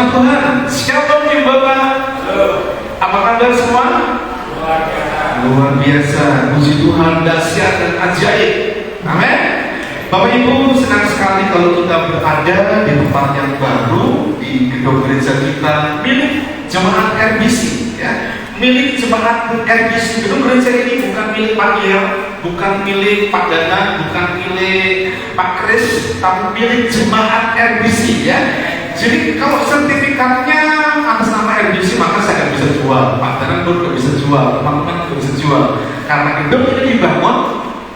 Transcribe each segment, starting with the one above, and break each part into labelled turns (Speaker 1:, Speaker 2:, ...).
Speaker 1: Puji Tuhan. Shalom Jembatan. Apa kabar semua? Luar biasa. Puji Tuhan, dahsyat dan ajaib. Amin. Bapak Ibu, senang sekali kalau kita berada di tempat yang baru, di gedung gereja kita milik jemaat RBC, ya. Milik jemaat RBC. Gedung gereja ini bukan milik Pak Giel, bukan milik Pak Dana, bukan milik Pak Kris, tapi milik jemaat RBC, ya. Jadi kalau sertifikatnya atas nama RBC, maka saya nggak bisa jual, Pak Dana pun nggak bisa jual, teman-teman nggak bisa jual, karena gedung ini dibangun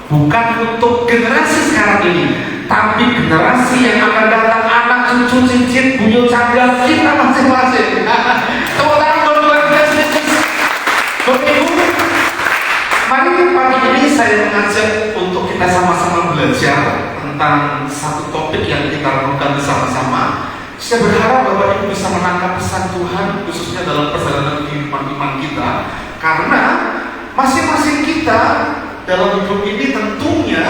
Speaker 1: bukan untuk generasi sekarang ini, tapi generasi yang akan datang, anak cucu cincin buyut canggal kita masing-masing. Tepuk tangan buat Tuhan Yesus. Bapak Ibu, mari pagi ini saya mengajak untuk kita sama-sama belajar tentang satu topik yang kita lakukan bersama-sama. Saya berharap Bapak Ibu bisa menangkap pesan Tuhan, khususnya dalam perjalanan kehidupan iman kita, karena masing-masing kita dalam hidup ini tentunya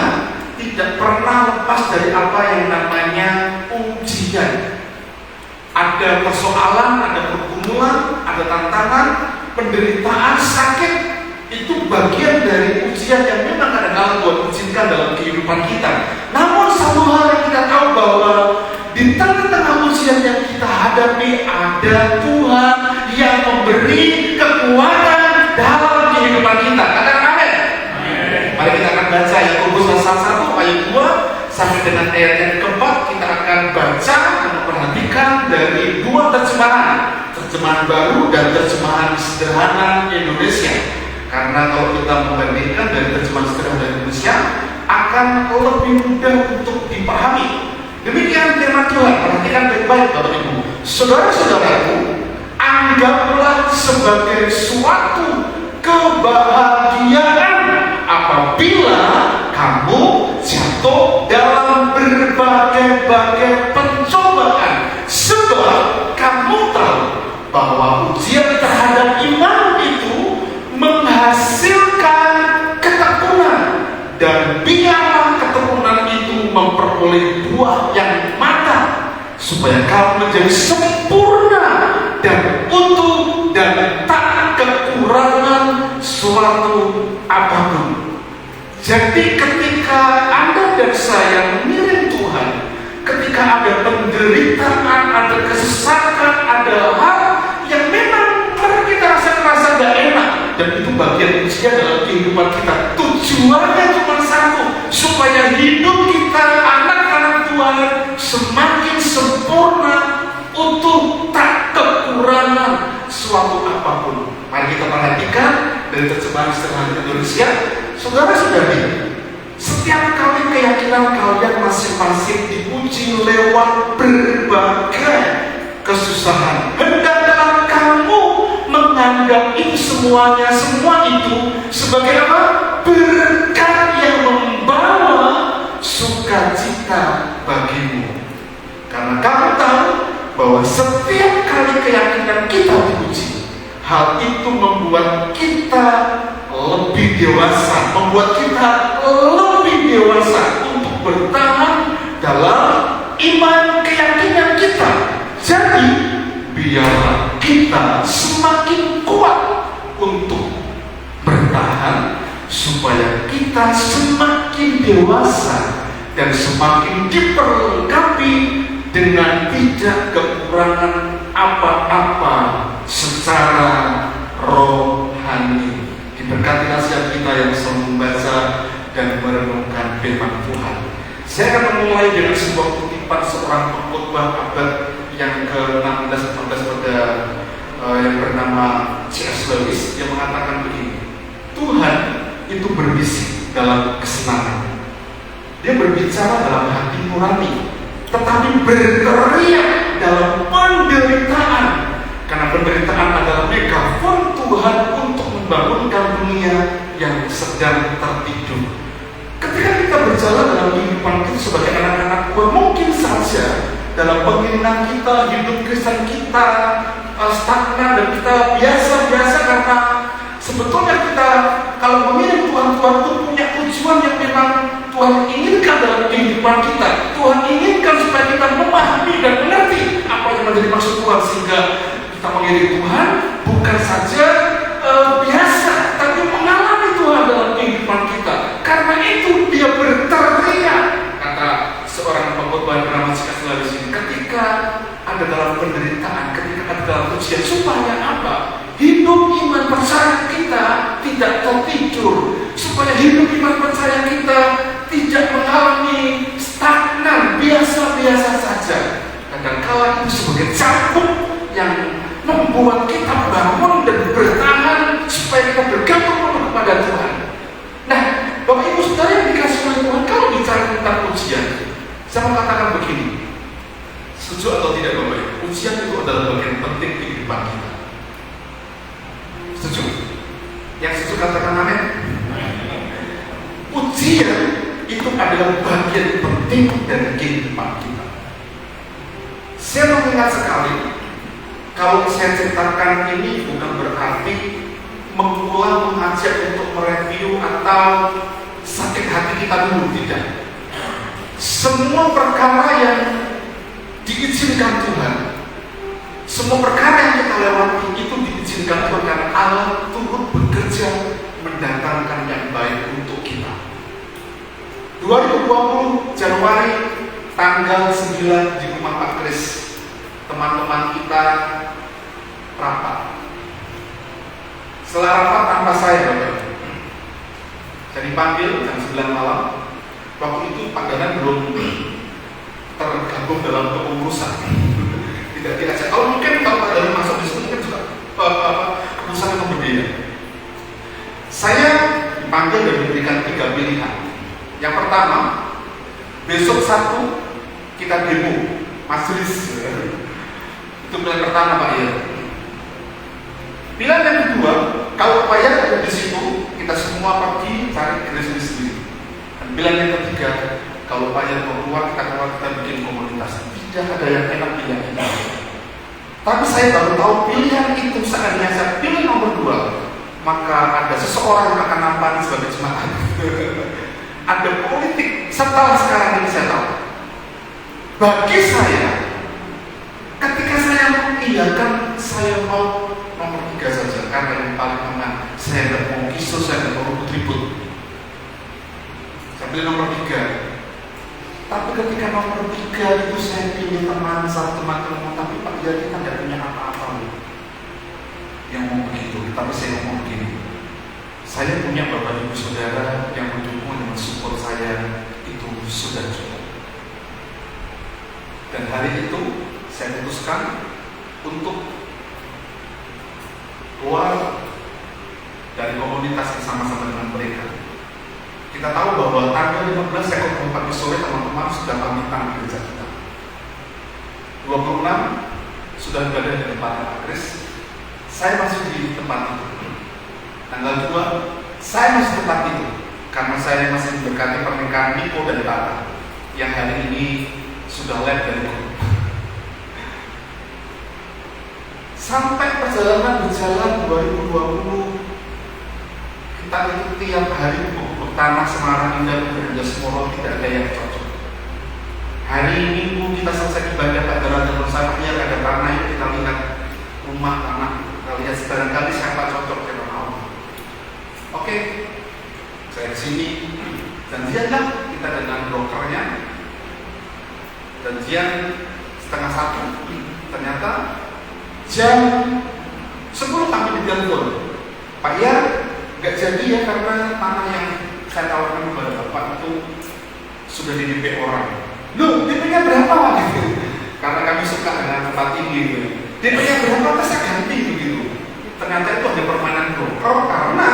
Speaker 1: tidak pernah lepas dari apa yang namanya ujian. Ada persoalan, ada pergumulan, ada tantangan, penderitaan, sakit. Itu bagian dari ujian yang memang kadang-kadang Tuhan izinkan dalam kehidupan kita. Namun satu hal yang kita tahu bahwa di tengah-tengah ujian yang kita hadapi ada Tuhan yang memberi kekuatan dalam kehidupan kita. Katakan amin. Mari kita akan baca Yakobus pasal 1 ayat 2 sampai dengan ayat yang keempat. Kita akan baca dan memperhatikan dari dua terjemahan baru dan terjemahan sederhana Indonesia. Karena kalau kita membandingkan dari terjemahan sederhana Indonesia akan lebih mudah untuk dipahami. Demikian firman Tuhan. Perhatikan baik-baik Bapak Ibu. Saudara-saudaraku, anggaplah sebagai suatu kebahagiaan apabila kamu jatuh dalam berbagai-bagai pencobaan, sebab kamu tahu bahwa ujian terhadap iman itu menghasilkan ketekunan, dan biarlah ketekunan itu memperoleh buah yang matang, supaya kamu menjadi sempurna dan utuh dan tak kekurangan suatu apapun. Jadi ketika Anda dan saya mengiring Tuhan, ketika ada penderitaan, ada kesesatan, ada hal yang memang kita rasa gak enak, dan itu bagian ujian dalam kehidupan kita. Tujuannya cuma satu, supaya hidup kita, anak-anak Tuhan, semakin sempurna, utuh, tak kekurangan suatu apapun. Mari kita perhatikan dari terjemahan sederhana Indonesia. Saudara-saudari, setiap kali keyakinan kalian masing-masing diuji lewat berbagai kesusahan, hendaklah kamu menganggap itu semua itu sebagai apa? Berkat yang membawa sukacita bagimu. Karena kamu tahu bahwa setiap kali keyakinan kita diuji, hal itu membuat kita lebih dewasa, untuk bertahan dalam iman keyakinan kita. Jadi biarlah kita semakin kuat untuk bertahan, supaya kita semakin dewasa dan semakin diperlengkapi dengan tidak kekurangan apa-apa secara rohani. Diberkati nasihat kita yang selalu membaca dan merenungkan firman Tuhan. Saya akan memulai dengan sebuah kutipan seorang pengkhotbah abad yang ke-16 pada yang bernama C.S. Lewis, yang mengatakan begini: Tuhan itu berbisik dalam kesenangan, dia berbicara dalam hati nurani, tetapi berteriak dalam penderitaan, karena penderitaan adalah megafon Tuhan untuk membangunkan dunia yang sedang tertidur. Ketika kita berjalan dalam kehidupan kita sebagai anak-anak Tuhan, mungkin saja dalam pengiringan kita, hidup Kristen kita stagnan dan kita biasa-biasa, karena sebetulnya kita kalau mengiring Tuhan itu punya tujuan yang memang Tuhan inginkan dalam kehidupan kita. Tuhan inginkan supaya kita memahami dan mengerti apa yang menjadi maksud Tuhan, mengiring Tuhan bukan saja biasa, tapi mengalami Tuhan dalam kehidupan kita. Karena itu dia berteriak, kata seorang pengkhotbah bernama C.S. Lewis ini, ketika ada dalam penderitaan, ketika ada dalam ujian, supaya apa? Hidup iman percaya kita tidak tertidur, supaya hidup iman percaya kita tidak mengalami stagnan, biasa-biasa saja. Kadang-kala itu sebagai cambuk yang membuat kita bangun dan bertahan supaya kita bergantung penuh kepada Tuhan. Nah, Bapak Ibu Saudara yang dikasih oleh Tuhan, kalau bicara tentang ujian, saya mau katakan begini, setuju atau tidak Bapak Ibu? Ujian itu adalah bagian penting di kehidupan kita. Setuju? Yang setuju katakan amin. Ujian itu adalah bagian penting dari kehidupan kita. Saya mengingat sekali, kalau saya ceritakan ini bukan berarti mengulang, mengajak untuk mereview atau sakit hati kita dulu, tidak. Semua perkara yang diizinkan Tuhan, semua perkara yang kita lewati itu diizinkan Tuhan karena Allah turut bekerja mendatangkan yang baik untuk kita. 2020 Januari tanggal 9 di rumah Pak Kris, teman-teman kita rapat. Setelah rapat tanpa saya, Bapak, saya dipanggil jam 9 malam. Waktu itu Pak Danan belum tergabung dalam kepengurusan. Tidak diajak. Kalau mungkin kalau Pak Danan masuk di sini kan juga kepengurusan yang berbeda. Saya dipanggil dan diberikan 3 pilihan. Yang pertama, besok 1 kita demo, majelis. Itu pilihan pertama Pak ya. Pilihan yang kedua, kalau Pak ya ada di situ, kita semua pergi cari gereja sendiri. Dan pilihan yang ketiga, kalau Pak ya mau keluar, kita bikin komunitas. Tidak ada yang enak pilihan itu. Tapi saya baru tahu pilihan itu seandainya saya pilih nomor 2, maka ada seseorang yang akan nampani sebagai jemaat. Ada politik. Setelah sekarang ini saya tahu. Bagi saya, ketika saya mengiyakan, saya mau nomor 3 saja karena yang paling aman. Saya tidak mau kisah, saya tidak mau ribut. Saya pilih nomor 3. Tapi ketika nomor 3 itu saya pilih teman satu teman, tapi Pak Jari kan tidak punya apa-apa yang mau begitu. Tapi saya ngomong begini, saya punya Bapak Ibu Saudara yang mendukung dan mensupport saya, itu sudah cukup. Dan hari itu saya putuskan untuk keluar dari komunitas bersama-sama dengan mereka. Kita tahu bahwa tanggal 15 saya ketemu pagi sore teman-teman sudah pamitan di gereja kita. 26 sudah berada di depan Pak Kris. Saya masih di tempat itu. Tanggal 2 saya masih tempat itu karena saya masih memberkati pernikahan Niko dan Tata yang hari ini sudah live dari grup. Sampai perjalanan berjalan 2020, kita itu tiap hari bubuk tanah Semarang Indah Beranda Semoro tidak ada yang cocok. Hari Minggu kita selesai ibadah pada Raja Bersama ada tanah yang kita lihat rumah tanah, kita lihat barangkali siapa cocok kita mau. Oke, saya kesini janjianlah kita dengan brokernya. Janjian setengah 1, ternyata jam 10 kami ditelepon, Pak ya nggak jadi ya karena tanah yang saya tawarkan kepada Bapak itu sudah di DP orang. Loh, DP-nya berapa gitu? Karena kami suka dengan tempat tinggi gitu. DP-nya berapa? Saya ganti begitu. Ternyata itu ada permainan broker karena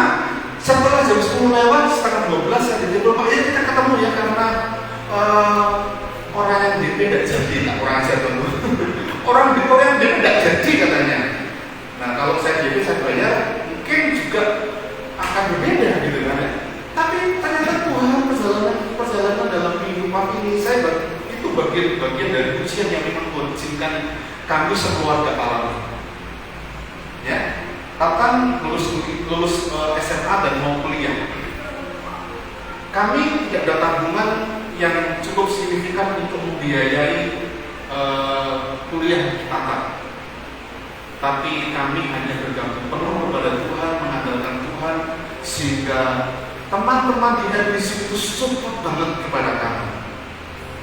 Speaker 1: setelah jam 10 lewat, setengah 12 saya ditelepon, Pak ya kita ketemu ya karena orang yang DP tidak jadi, tak orang aja dulu. Orang yang DP tidak jadi katanya. Nah kalau saya DP saya bayar mungkin juga akan berbeda gitu kan. Tapi ternyata Tuhan perjalanan dalam kehidupan ini saya itu bagian dari ujian yang memang Tuhan izinkan kami sekeluarga alami. Ya, bahkan lulus SMA dan mau kuliah. Kami tidak ada tabungan yang cukup signifikan untuk membiayai kuliah Tata. tapi kami hanya bergantung penuh kepada Tuhan, mengandalkan Tuhan, sehingga teman-teman di NBC itu support banget kepada kami.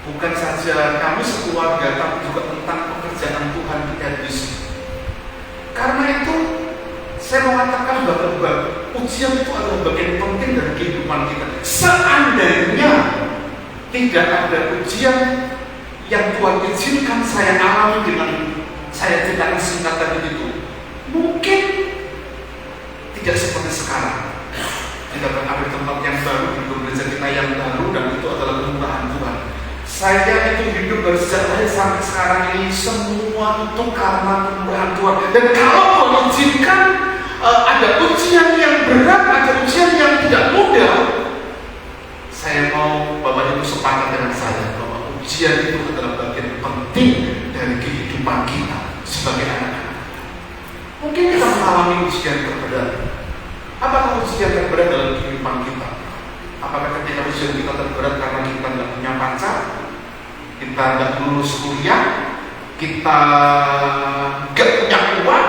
Speaker 1: Bukan saja kami sekeluarga, tapi juga tentang pekerjaan Tuhan di NBC. Karena itu saya mengatakan bahwa ujian itu adalah bagian penting dari kehidupan kita. Seandainya tidak ada ujian yang Tuhan izinkan saya alami dengan saya ceritakan singkat tadi itu, mungkin tidak seperti sekarang. Kita berada di tempat yang baru, di gereja kita yang baru, dan itu adalah kemurahan Tuhan. Saya itu hidup dari sejak lahir sampai sekarang ini semua itu karena kemurahan Tuhan. Dan kalau Tuhan izinkan ada ujian yang berat, ada ujian yang tidak mudah, saya mau Bapak Ibu sepakat dengan saya bahwa ujian itu adalah bagian penting dari kehidupan kita sebagai anak-anak. Mungkin kita mengalami ujian terberat. Apakah ujian terberat dalam kehidupan kita? Apakah ketika ujian kita terberat karena kita tidak punya pacar, kita tidak lulus kuliah, kita tidak punya uang,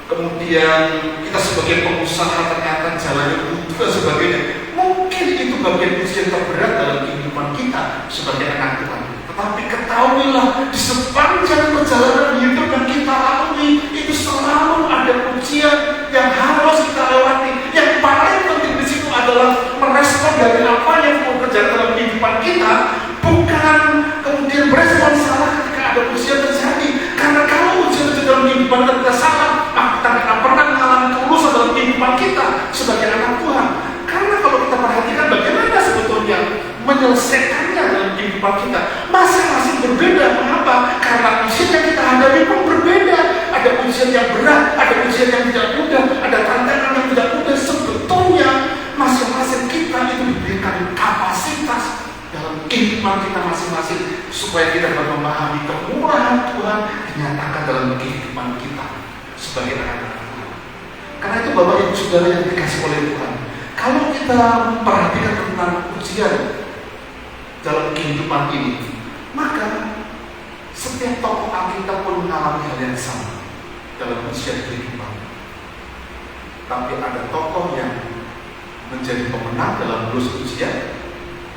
Speaker 1: kemudian kita sebagai pengusaha ternyata jalannya buntu dan sebagainya? Mungkin itu bagian ujian terberat dalam kehidupan kita sebagai anak Tuhan. Tetapi ketahuilah, di sepanjang perjalanan hidup yang kita lalui, itu selalu ada ujian yang harus kita lewati. Yang paling penting di situ adalah merespon dari apa yang mau terjadi dalam kehidupan kita, bukan kemudian merespon salah ketika ada ujian terjadi. Karena kalau ujian terjadi dalam kehidupan kita salah, maka kita akan pernah mengalami kelulusan dalam kehidupan kita sebagai anak Tuhan. Karena kalau kita perhatikan bagaimana sebetulnya menyelesaikannya dalam kehidupan kita, masing-masing berbeda. Mengapa? Karena ujian yang kita hadapi pun berbeda. Ada ujian yang berat, ada ujian yang tidak mudah, ada tantangan yang tidak mudah. Sebetulnya masing-masing kita itu diberikan kapasitas dalam kehidupan kita masing-masing supaya kita dapat memahami kemurahan Tuhan dinyatakan dalam kehidupan kita sebagai anak-anak Tuhan. Karena itu Bapak Ibu Saudara yang dikasih oleh Tuhan, kalau kita memperhatikan tentang ujian dalam kehidupan ini, maka setiap tokoh Alkitab pun mengalami hal yang sama dalam ujian kehidupan. Tapi ada tokoh yang menjadi pemenang dalam ujian,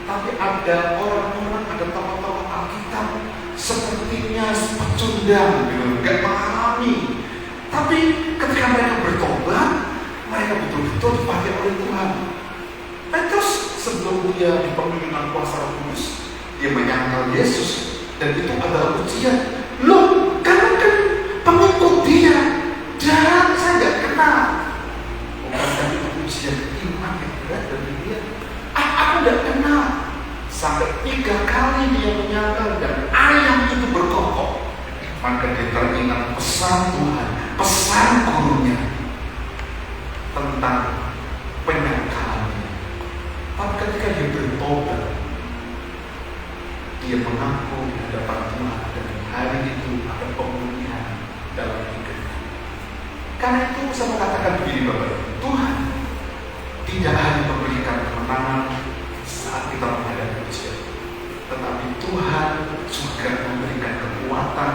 Speaker 1: tapi ada orang-orang, ada tokoh-tokoh Alkitab sepertinya pecundang, nggak mengalami. Tapi ketika mereka bertobat, mereka betul-betul dipakai oleh Tuhan. Petrus sebelum dia dipenuhi dengan kuasa Roh Kudus, dia menyangkal Yesus, dan itu adalah ujian. Loh, kamu kan pengikut dia, dan saya nggak kenal. Bukan tapi ujian iman yang berat dari dia. Aku nggak kenal. Sampai 3 kali dia menyangkal dan ayam itu berkokok. Maka dia teringat pesan Tuhan, pesan gurunya tentang penyangkalannya. Tapi ketika dia bertobat, dia mengaku di hadapan Tuhan, dan hari itu ada pemulihan dalam hidupnya. Karena itu saya mengatakan begini Bapak, Tuhan tidak hanya memberikan kemenangan saat kita menghadapi ujian, tetapi Tuhan juga memberikan kekuatan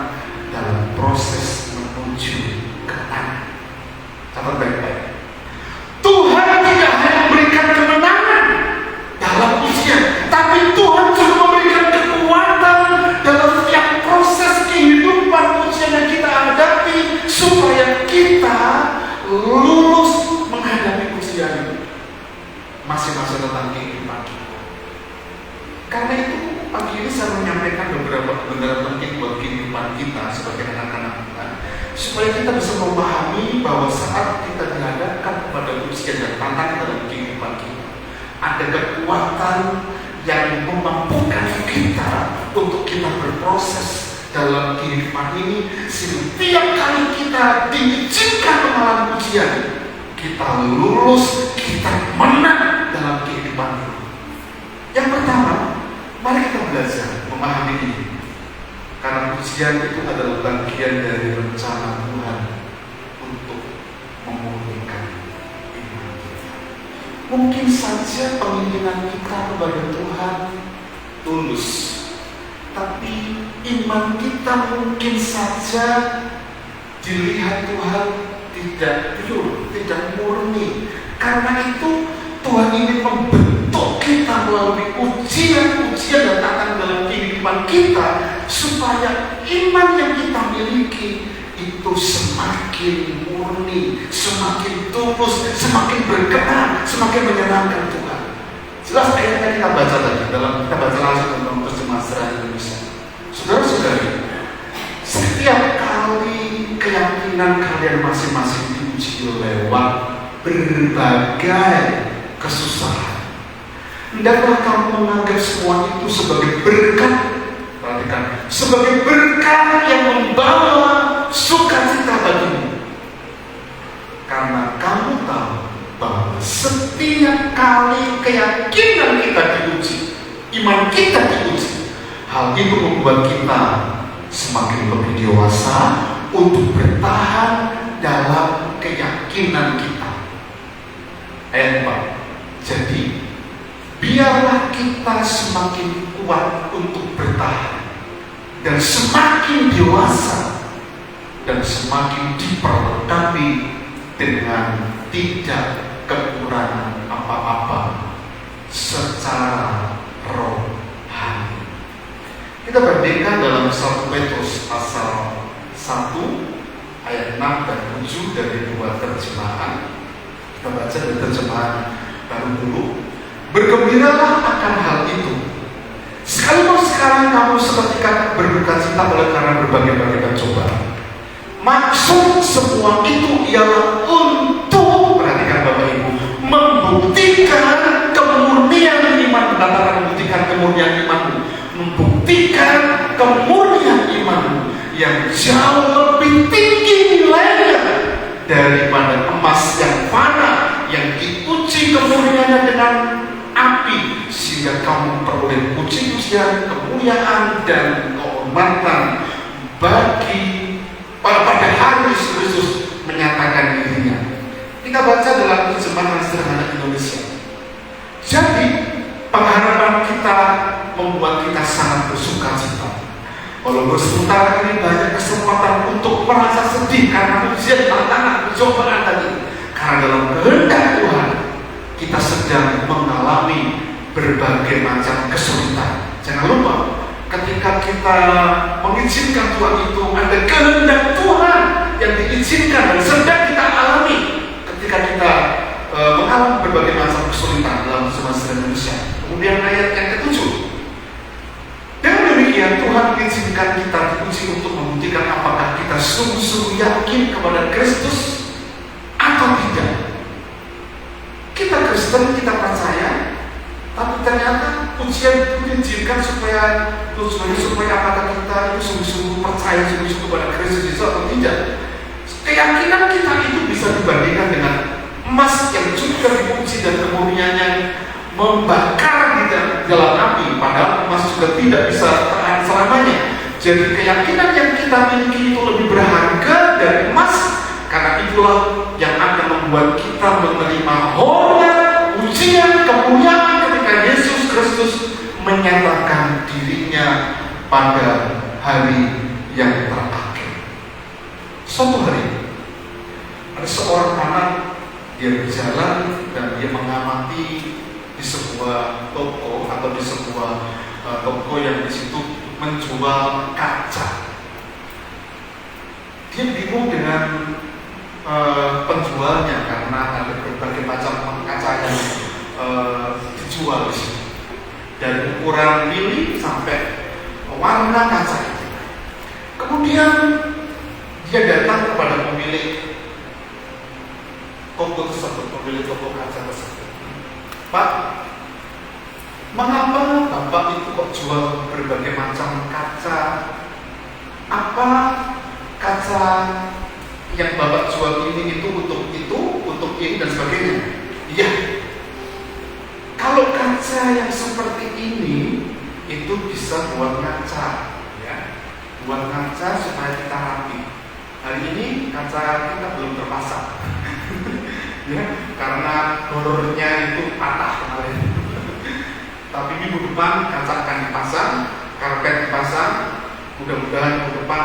Speaker 1: dalam proses menuju kemenangan. Catat baik-baik. Tuhan tidak hanya memberikan kemenangan dalam ujian, tapi Tuhan juga memberikan kekuatan dalam setiap proses kehidupan ujian yang kita hadapi, supaya kita lulus menghadapi ujian masing-masing tentang kehidupan kita. Karena itu pagi ini saya menyampaikan beberapa kebenaran penting buat kehidupan kita sebagai anak-anak Tuhan, supaya kita bisa memahami bahwa saat kita dihadapkan kepada ujian dan tantangan dalam kehidupan kita, ada kekuatan yang memampukan kita untuk kita berproses dalam kehidupan ini, setiap kali kita diizinkan mengalami ujian, kita lulus, kita menang dalam kehidupan ini. Yang pertama, mari kita belajar memahami ini, karena ujian itu adalah bagian dari rencana Tuhan untuk memulihkan iman kita. Mungkin saja penginginan kita kepada Tuhan tulus, tapi iman kita mungkin saja dilihat Tuhan tidak pure, tidak murni. Karena itu Tuhan ingin membentuk kita melalui ujian-ujian dan tantangan dalam kehidupan kita, supaya iman yang kita miliki itu semakin murni, semakin tulus, semakin berkenan, semakin menyenangkan Tuhan. Jelas ayatnya kita baca tadi, kita baca langsung dalam terjemahan Serah Indonesia. Saudara-saudari, setiap kali keyakinan kalian masing-masing diuji lewat berbagai kesusahan, hendaklah kamu menganggap semua itu sebagai berkat. Perhatikan, sebagai berkat yang membawa sukacita bagimu. Karena kamu tahu bahwa setiap kali keyakinan kita diuji, iman kita diuji, hal itu membuat kita semakin lebih dewasa untuk bertahan dalam keyakinan kita. Ayat 4. Jadi biarlah kita semakin kuat untuk bertahan dan semakin dewasa dan semakin diperlengkapi dengan tidak kekurangan apa-apa secara rohani. Kita bandingkan dalam 1 Petrus pasal 1 ayat 6 dan 7 dari dua terjemahan. Kita baca dari terjemahan baru dulu. Bergembiralah akan hal itu, sekalipun sekarang kamu seketika berduka cita oleh karena berbagai-bagai cobaan. Maksud semua itu ialah untuk, perhatikan Bapak Ibu, membuktikan kemurnian iman. Katakan membuktikan kemurnian imanmu, membuktikan kemurnian imanmu yang jauh lebih tinggi nilainya daripada emas yang fana, yang diuji kemurniannya dengan api, sehingga kamu peroleh puji-pujian, kemuliaan dan kehormatan pada hari Yesus Kristus menyatakan dirinya. Kita baca dalam terjemahan sederhana Indonesia. Jadi pengharapan kita membuat kita sangat bersuka cita. Walaupun sementara ini banyak kesempatan untuk merasa sedih karena ujian, tantangan, percobaan tadi. Karena dalam kehendak Tuhan kita sedang mengalami berbagai macam kesulitan. Jangan lupa, ketika kita mengizinkan Tuhan itu, ada kehendak Tuhan yang diizinkan dan sedang kita alami. Ketika kita mengalami berbagai macam kesulitan dalam semasa Indonesia. Kemudian ayat yang ke-7. Dengan demikian Tuhan mengizinkan kita diuji untuk membuktikan apakah kita sungguh-sungguh yakin kepada Kristus atau tidak. Kita Kristen, kita percaya, tapi ternyata ujian itu diizinkan supaya tujuannya supaya apakah kita itu sungguh-sungguh percaya sungguh-sungguh pada Kristus Yesus atau tidak. Keyakinan kita itu bisa dibandingkan dengan emas yang juga diuji dan kemurniannya membakar di dalam api, padahal emas juga tidak bisa tahan selamanya. Jadi keyakinan yang kita miliki itu lebih berharga dari emas, karena itulah yang akan membuat kita menerima hormat, ujian, kemuliaan ketika Yesus Kristus menyatakan dirinya pada hari yang terakhir. Suatu hari ada seorang anak, dia berjalan dan dia mengamati di sebuah toko atau di sebuah toko yang di situ menjual kaca. Dia bingung dengan penjualnya karena ada berbagai macam kaca yang dijual di sini, dari ukuran mili sampai warna kaca itu. Kemudian dia datang kepada pemilik toko tersebut, pemilik toko kaca tersebut. Pak, mengapa Bapak itu kok jual berbagai macam kaca? Apa kaca yang Bapak jual ini itu, untuk ini dan sebagainya? Iya. Kalau kaca yang seperti ini itu bisa buat ngaca, ya, buat ngaca supaya kita rapi. Hari ini kaca kita belum terpasang, ya, karena horornya itu patah kemarin. Tapi minggu depan kaca akan dipasang, karpet dipasang. Mudah-mudahan minggu depan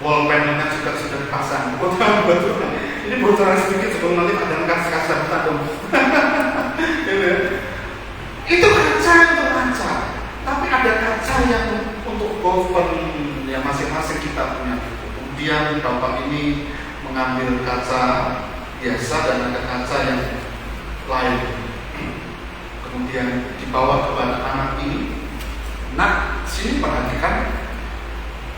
Speaker 1: wall panelnya juga sudah dipasang. Betul. Ini bocoran sedikit sebelum nanti ada kaca dong. Itu kaca. Tapi ada kaca yang untuk golfer yang masing-masing kita punya. Kemudian bapak ini mengambil kaca biasa dan ada kaca yang lain. Kemudian dibawa kepada anak ini. Nah, sini perhatikan.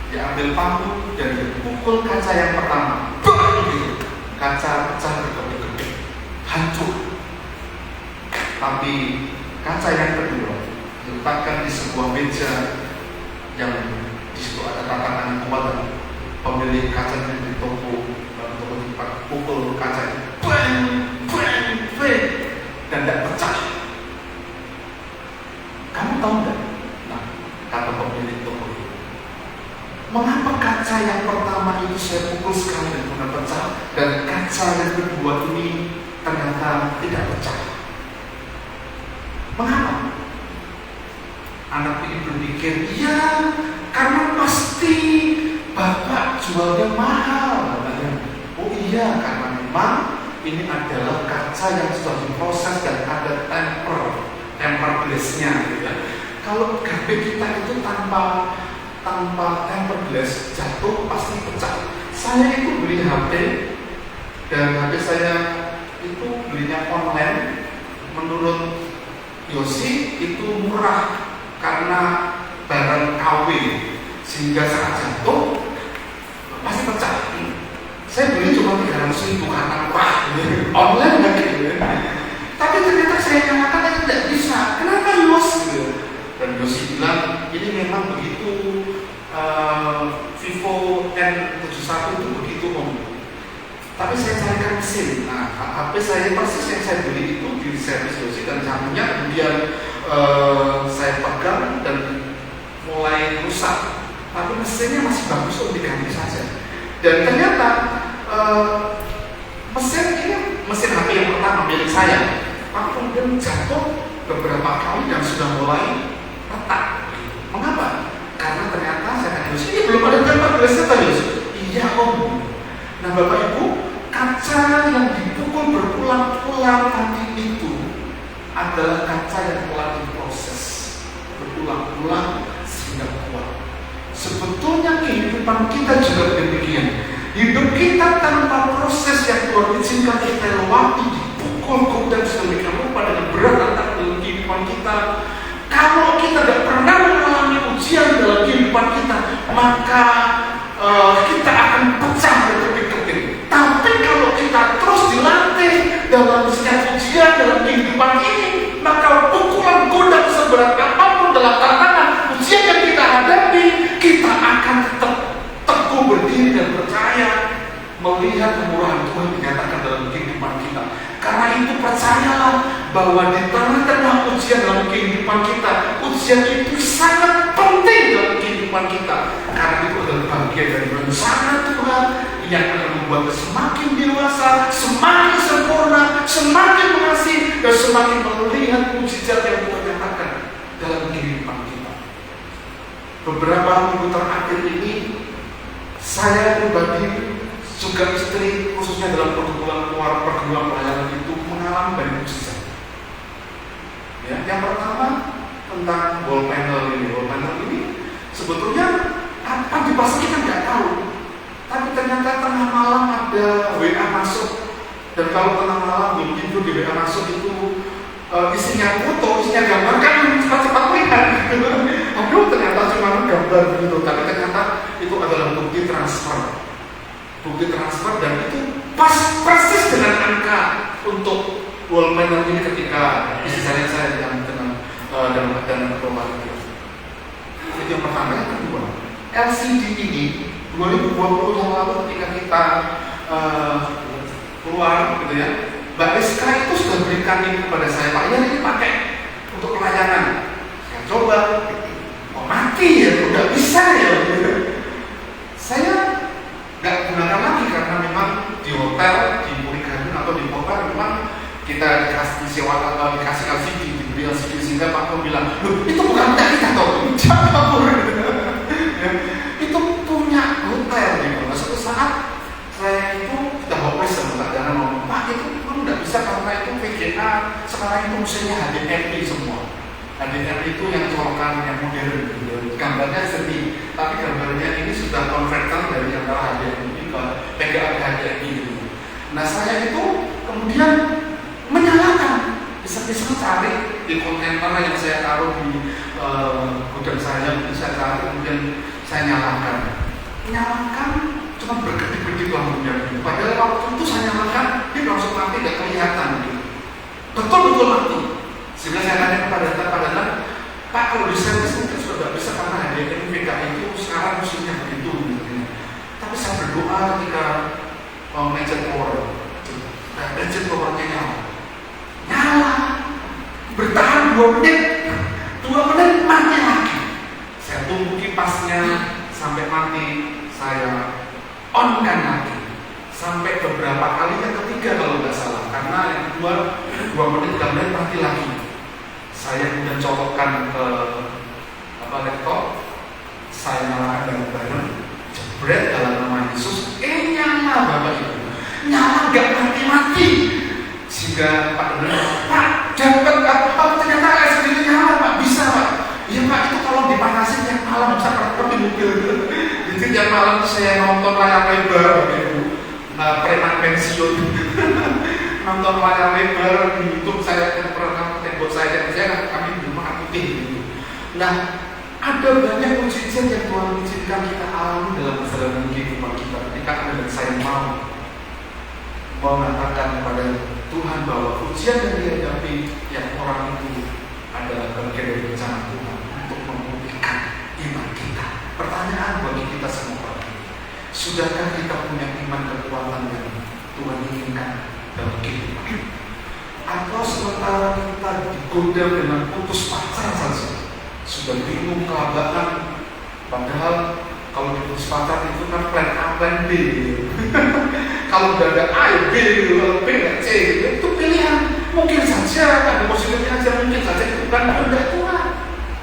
Speaker 1: Dia ambil paku dan dipukul kaca yang pertama. Gitu. Kaca pecah berkedip-kedip, hancur. Tapi kaca yang kedua diletakkan di sebuah meja yang di situ ada tatakan kuat dan pemilik kaca di toko tempat pukul kaca bang, dan tidak pecah. Kamu tahu nggak? Nah, kata pemilik toko, mengapa kaca yang pertama itu saya pukul sekali dan tidak pecah, dan kaca yang kedua ini ternyata tidak pecah? Mengapa? Anak ini berpikir, ya karena pasti bapak jualnya mahal. Oh iya, karena memang ini adalah kaca yang sudah diproses dan ada temper glassnya. Gitu ya. Kalau HP kita itu tanpa temper glass jatuh pasti pecah. Saya itu beli HP dan HP saya itu belinya online. Menurut Yosi itu murah karena barang KW, sehingga saat jatuh pasti pecah. Saya beli cuma 300.000 karena murah, online lagi. Tapi ternyata saya nyalakan aja tidak bisa. Kenapa Yos? Dan Yosi bilang ini memang begitu. Vivo N71 itu begitu om. Tapi saya carikan mesin. Nah, HP saya persis yang saya beli itu di servis Yosi dan sambungnya kemudian saya pegang dan mulai rusak. Tapi mesinnya masih bagus untuk diganti saja. Dan ternyata mesin ini mesin HP yang pertama milik saya. Tapi kemudian jatuh beberapa kali dan sudah mulai retak. Mengapa? Karena ternyata saya kata Yos, ini belum ada tempat glassnya tadi Yos. Iya om. Nah bapak ibu, kaca yang dipukul berulang-ulang tadi itu adalah kaca yang telah diproses berulang-ulang sehingga kuat. Sebetulnya kehidupan kita juga demikian. Hidup kita tanpa proses yang Tuhan izinkan kita lewati, dipukul dan sedemikian rupa dengan berat dalam kehidupan kita. Kalau kita tidak pernah mengalami ujian dalam kehidupan kita, maka kita akan pecah berkepit-kepit. Tapi kalau kita terus dilatih dalam setiap ujian dalam kehidupan ini, maka pukulan godam seberat apapun dalam tantangan ujian yang kita hadapi, kita akan tetap teguh berdiri dan percaya melihat kemurahan Tuhan dinyatakan dalam kehidupan kita. Karena itu percayalah bahwa di tengah-tengah ujian dalam kehidupan kita, ujian itu sangat penting dalam kehidupan kita. Karena itu adalah bagian dari rencana Tuhan yang akan membuat kita semakin dewasa, semakin sempurna, semakin mengasihi, dan semakin melihat mujizat yang Tuhan nyatakan dalam kehidupan kita. Beberapa minggu terakhir ini, saya pribadi juga istri, khususnya dalam pergumulan pelayanan itu mengalami banyak mujizat. Ya, yang pertama tentang wall panel ini. Wall panel ini sebetulnya apa dipasang kita nggak tahu. Tapi ternyata tengah malam ada WA masuk. Dan kalau tengah malam belum tidur di WA masuk itu isinya foto, isinya gambar kan cepat-cepat lihat. Aduh ternyata cuma gambar begitu. Tapi ternyata itu adalah bukti transfer. Bukti transfer dan itu persis dengan angka untuk wall panel ini ketika isi saya dengan dalam keperluan itu. Itu yang pertama. Yang kedua, LCD ini 2020 yang lalu ketika kita keluar gitu ya, Mbak Rizka itu sudah berikan ini kepada saya, Pak ya ini pakai untuk pelayanan. Saya coba, mati ya, udah bisa ya. Saya nggak gunakan lagi karena memang di hotel, di Purigandun atau di kota memang kita dikasih LCD, diberi LCD sehingga Pak Pur bilang, loh itu bukan punya kita toh, jangan Pak Pur. Itu punya hotel gitu. HDMI itu yang colokan, yang modern gitu. Gambarnya seni, tapi gambarnya ini sudah konverter dari antara HDMI ke PGA HDMI gitu. Nah saya itu kemudian menyalakan, bisa-bisa cari di kontainer yang saya taruh di gudang saya, bisa cari, kemudian saya nyalakan, cuma berkedip-kedip lampunya. Padahal waktu itu saya nyalakan, dia langsung mati, nggak kelihatan gitu. Betul-betul mati. Sehingga saya tanya kepada Pak, kalau di servis mungkin sudah nggak bisa karena HDMI PGA itu sekarang musuhnya begitu gitu. Tapi saya berdoa ketika magic power, magic powernya nyala, bertahan 2 menit, mati lagi. Saya tunggu kipasnya sampai mati, saya on-kan lagi sampai beberapa kali, yang ketiga kalau nggak salah, karena yang kedua 2 menit, 3 menit mati lagi. Saya kemudian colokkan ke laptop, saya nyalakan bareng, jebret dalam nama Yesus, nyala Bapak Ibu, nyala nggak mati-mati. Sehingga Pak dapat apa, ternyata sendiri nyala Pak, bisa Pak. Iya Pak, itu kalau dipanasin yang malam bisa pergi mobil. Jadi tiap malam saya nonton layar lebar Bapak Ibu, preman pensiun nonton layar lebar di YouTube. Saya pernah buat saya kami di rumah putih gitu. Nah, ada banyak mujizat yang Tuhan izinkan kita alami dalam perjalanan kehidupan kita ketika Anda dan saya mau mengatakan kepada Tuhan bahwa ujian yang dihadapi yang orang itu adalah bagian dari rencana Tuhan untuk memulihkan iman kita. Pertanyaan bagi kita semua, sudahkah kita punya iman kekuatan yang Tuhan inginkan dalam kehidupan kita? Atau sementara kita digoda dengan putus pacar saja, sudah bingung kelabakan, padahal kalau diputus pacar itu kan plan A, plan B gitu. Kalau udah ada A, B, kalau B, C gitu, itu pilihan. Mungkin saja ada positifnya aja, mungkin saja itu kan kehendak Tuhan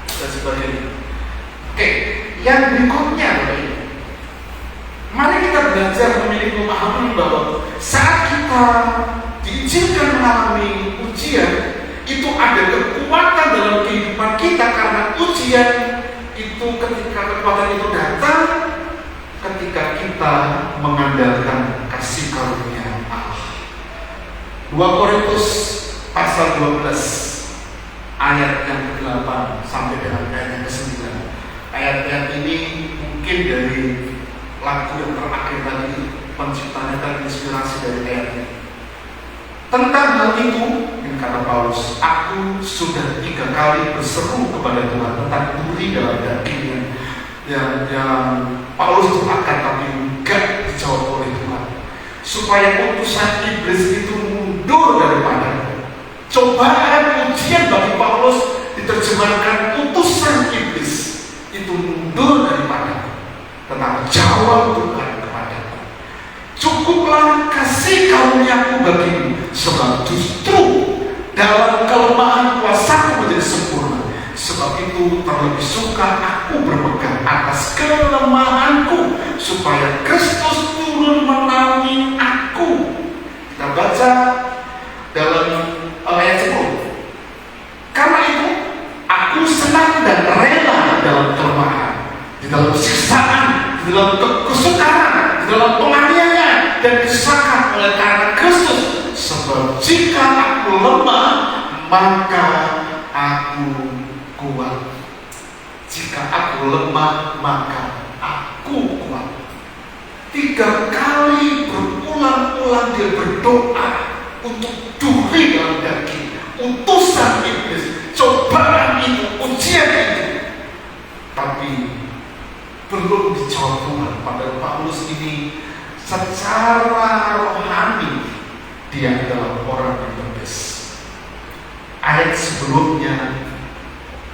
Speaker 1: dan sebagainya. Oke, yang berikutnya Bapak Ibu, mari kita belajar memiliki pemahaman bahwa saat kita diizinkan mengalami ujian, itu ada kekuatan dalam kehidupan kita, karena ujian itu ketika kekuatan itu datang ketika kita mengandalkan kasih karunia Allah. 2 Korintus pasal 12 ayat yang ke-8 sampai dengan ayat yang ke-9. Ayat-ayat ini mungkin dari lagu yang terakhir tadi, penciptanya terinspirasi dari ayat ini. Tentang hal itu, kata Paulus, aku sudah 3 kali berseru kepada Tuhan tentang duri dalam daging yang Paulus doakan tapi enggak dijawab oleh Tuhan, supaya utusan iblis itu mundur daripada. Cobaan ujian bagi Paulus diterjemahkan utusan iblis itu mundur daripada, tetapi jawab Tuhan kepadaku, cukuplah kasih karuniaku bagimu, sebab justru dalam kelemahan kuasaku menjadi sempurna. Sebab itu terlebih suka aku berpegang atas kelemahanku, supaya Kristus turun menaungi aku. Kita baca dalam ayat 10. Karena itu aku senang dan rela dalam kelemahan, di dalam siksaan, di dalam kesukaran, di dalam penganiayaan dan kesesakan oleh karena Kristus. Sebab jika aku lemah, maka aku kuat. Jika aku lemah, maka aku kuat. 3 kali berulang-ulang dia berdoa untuk duri dalam daging, utusan iblis, cobaan itu, ujian itu. Tapi belum dijawab Tuhan. Padahal Paulus ini secara rohani dia adalah orang yang terbes. Ayat sebelumnya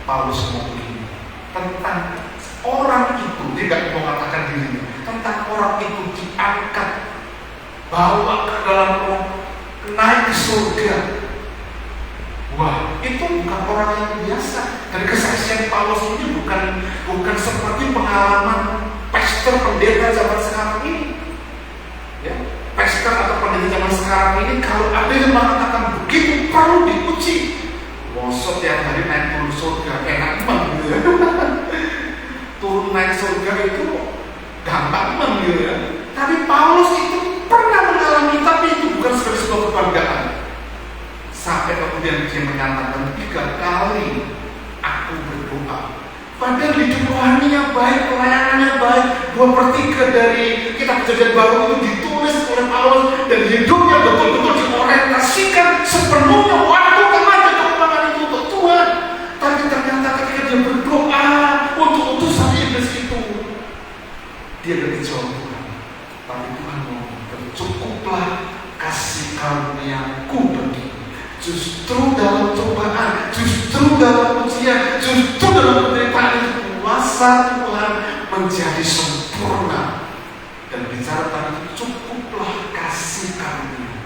Speaker 1: Paulus ngomong begini tentang orang itu, dia tidak mau mengatakan dirinya, tentang orang itu diangkat, bawa ke dalam roh, naik ke surga. Wah, itu bukan orang yang biasa. Dan kesaksian Paulus ini bukan seperti pengalaman pastor pendeta zaman sekarang ini. Ya, pastor atau pendeta zaman sekarang ini, kalau ada yang mengatakan begitu perlu diuji. Mosok tiap hari naik turun turun surga enak banget gitu ya. Turun naik surga itu gampang banget gitu ya. Tapi Paulus itu pernah mengalami, tapi itu bukan sebagai sebuah kebanggaan. Sampai kemudian dia menyatakan 3 kali aku berdoa. Padahal hidup rohaninya baik, pelayanannya baik. 2/3 dari kitab Perjanjian Baru itu ditulis oleh Paulus dan hidupnya betul-betul diorientasikan sepenuhnya waktu tenaga keuangan itu untuk Tuhan. Tapi ternyata ketika dia berdoa untuk utusan iblis itu, dia tidak dijawab Tuhan. Tapi Tuhan ngomong, bercukuplah kasih karuniaku bagimu. Justru dalam cobaan, justru dalam ujian, justru dalam penderitaan itu kuasa Tuhan menjadi sempurna. Dan bicara tentang cukuplah kasih karunia.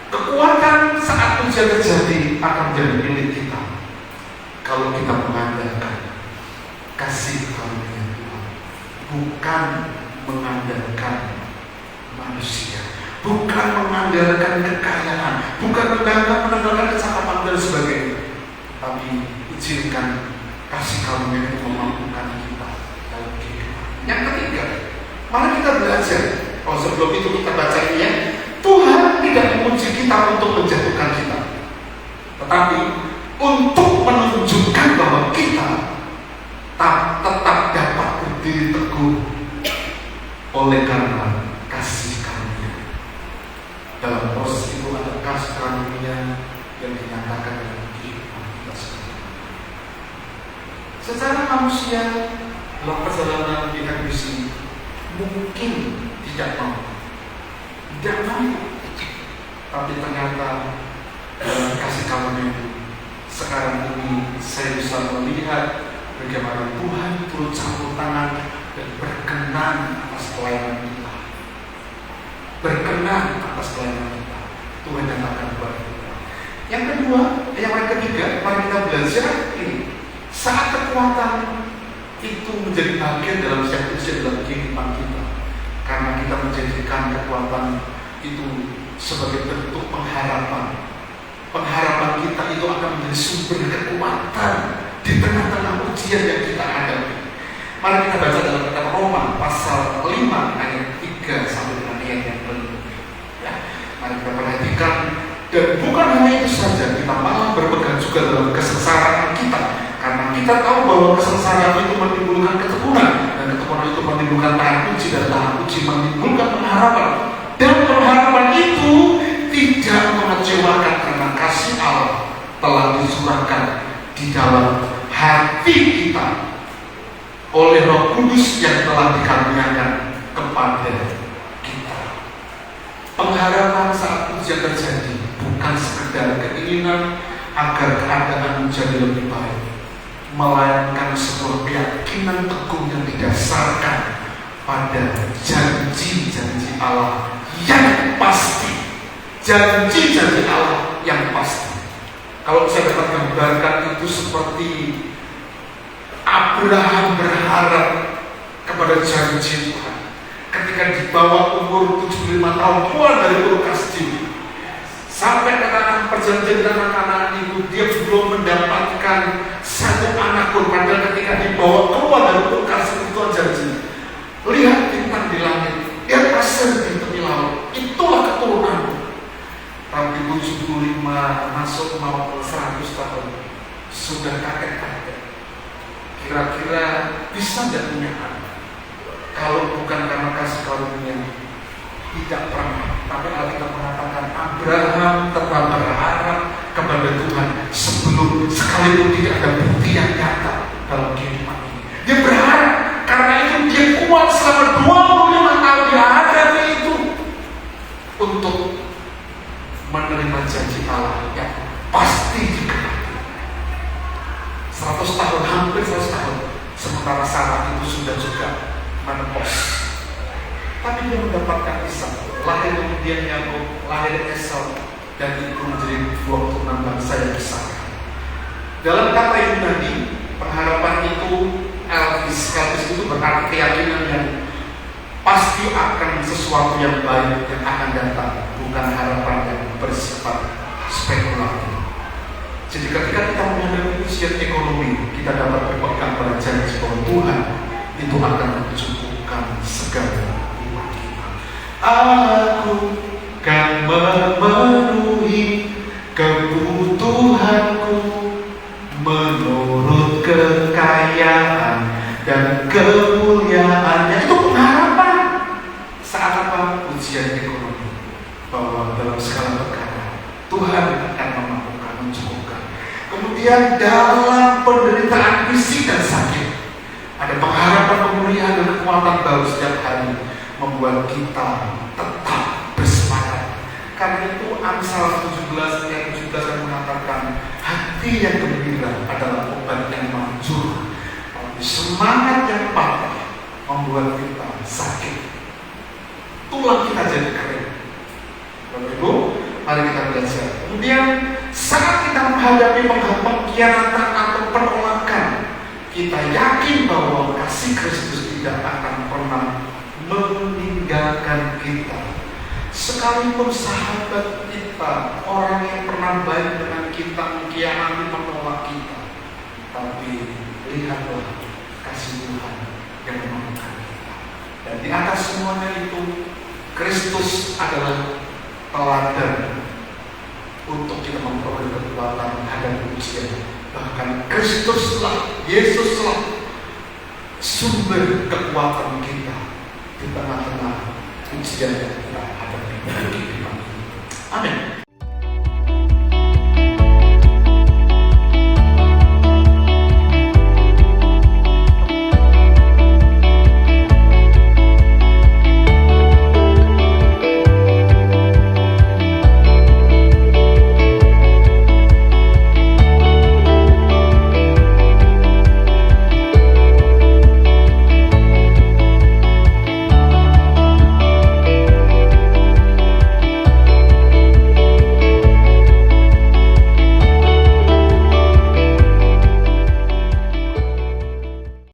Speaker 1: Kekuatan saat ujian terjadi akan menjadi milik kita kalau kita mengandalkan kasih karunia Tuhan, bukan mengandalkan manusia, bukan mengandalkan kekayaan, bukan mengandalkan kecakapan dan sebagainya, tapi izinkan kasih karunia itu memampukan kita dalam kehidupan. Yang ketiga, mari kita belajar. Kalau sebelum itu kita baca ini ya, Tuhan tidak menguji kita untuk menjatuhkan kita, tetapi untuk menunjukkan bahwa kita tetap dapat berdiri teguh oleh karena kasih karunia. Dalam proses itu ada kasih karunia yang dinyatakan dalam kehidupan kita sendiri. Secara manusia dalam perjalanan kita misi mungkin tidak mau, tapi ternyata dalam kasih karunia itu sekarang ini saya bisa melihat bagaimana Tuhan turut campur tangan dan berkenan atas pelayanan kita. Berkenan atas pelayanan kita. Tuhan nyatakan kepada kita. Yang kedua, yang ketiga, mari kita belajar ini. Saat kekuatan itu menjadi bagian dalam setiap ujian dalam kehidupan kita, karena kita menjadikan kekuatan itu sebagai bentuk pengharapan. Pengharapan kita itu akan menjadi sumber kekuatan di tengah-tengah ujian yang kita hadapi. Mari kita baca dalam kitab Roma pasal 5 ayat 3 sampai dengan ayat yang kelima. Ya, mari kita perhatikan. Dan bukan hanya itu saja, kita malah berpegang juga dalam kesengsaraan kita, karena kita tahu bahwa kesengsaraan itu menimbulkan ketekunan, dan ketekunan itu menimbulkan tahan uji, dan tahan uji menimbulkan pengharapan. Dan pengharapan itu tidak mengecewakan karena kasih Allah telah dicurahkan di dalam hati kita oleh Roh Kudus yang telah dikaruniakan kepada kita. Pengharapan saat ujian terjadi bukan sekedar keinginan agar keadaan menjadi lebih baik, melainkan sebuah keyakinan teguh yang didasarkan pada janji-janji Allah yang pasti. Janji-janji Allah yang pasti. Kalau saya dapat gambarkan itu seperti Abraham berharap kepada janji Tuhan ketika di bawah umur 75 tahun keluar dari Ur Kasdim sampai ke tanah perjanjian, tanah Kanaan itu dia belum mendapatkan satu anak pun. Padahal ketika dibawa keluar dari Ur Kasdim itu janji, lihat bintang di langit, lihat pasir di tepi laut, itulah keturunanmu. Tapi 75 masuk mau 100 tahun sudah kakek-kakek, kira-kira bisa tidak punya anak? Kalau bukan karena kasih karunia, tidak pernah. Tapi Alkitab mengatakan Abraham tetap berharap kepada Tuhan sebelum sekalipun tidak ada bukti yang nyata dalam kehidupan ini. Dia berharap, karena itu dia kuat selama 25 tahun di hadapi itu untuk menerima janji Allah yang pasti digenapi. 100 tahun, hampir 100 tahun. Sementara Sarah itu sudah juga menepos. Tapi dia mendapatkan Ishak, lahir kemudian Yakub, lahir Esau, dan itu menjadi dua keturunan bangsa yang besar. Dalam kata Yunani, pengharapan itu Elvis itu berarti keyakinan yang pasti akan sesuatu yang baik yang akan datang, bukan harapan yang bersifat spekulatif. Jadi ketika kita menghadapi ujian ekonomi, kita dapat berpegang pada janji bahwa Tuhan itu akan mencukupkan segala kebutuhan kita. Aku akan memenuhi kebutuhanku menurut kekayaan dan kemuliaannya. Itu pengharapan saat apa? Ujian ekonomi, bahwa dalam segala perkara Tuhan akan memampukan, mencukupkan. Kemudian dalam penderitaan fisik dan sakit, ada pengharapan pemulihan dan kekuatan baru setiap hari, membuat kita tetap bersemangat. Karena itu Amsal 17 ayat 17 yang mengatakan, hati yang gembira adalah obat yang manjur, tapi semangat yang patah membuat kita sakit, tulang kita jadi kering. Bapak Ibu, mari kita belajar. Kemudian saat kita menghadapi pengkhianatan atau penolakan, kita yakin bahwa kasih Kristus tidak akan pernah meninggalkan kita. Sekalipun sahabat kita, orang yang pernah baik dengan kita, mengkhianati, menolak kita, tapi lihatlah kasih Tuhan yang menolongkan kita. Dan di atas semuanya itu, Kristus adalah teladan untuk kita memperoleh kekuatan menghadapi ujian. Bahkan Kristuslah, Yesuslah sumber kekuatan kita di tengah-tengah ujian yang kita hadapi. Amin.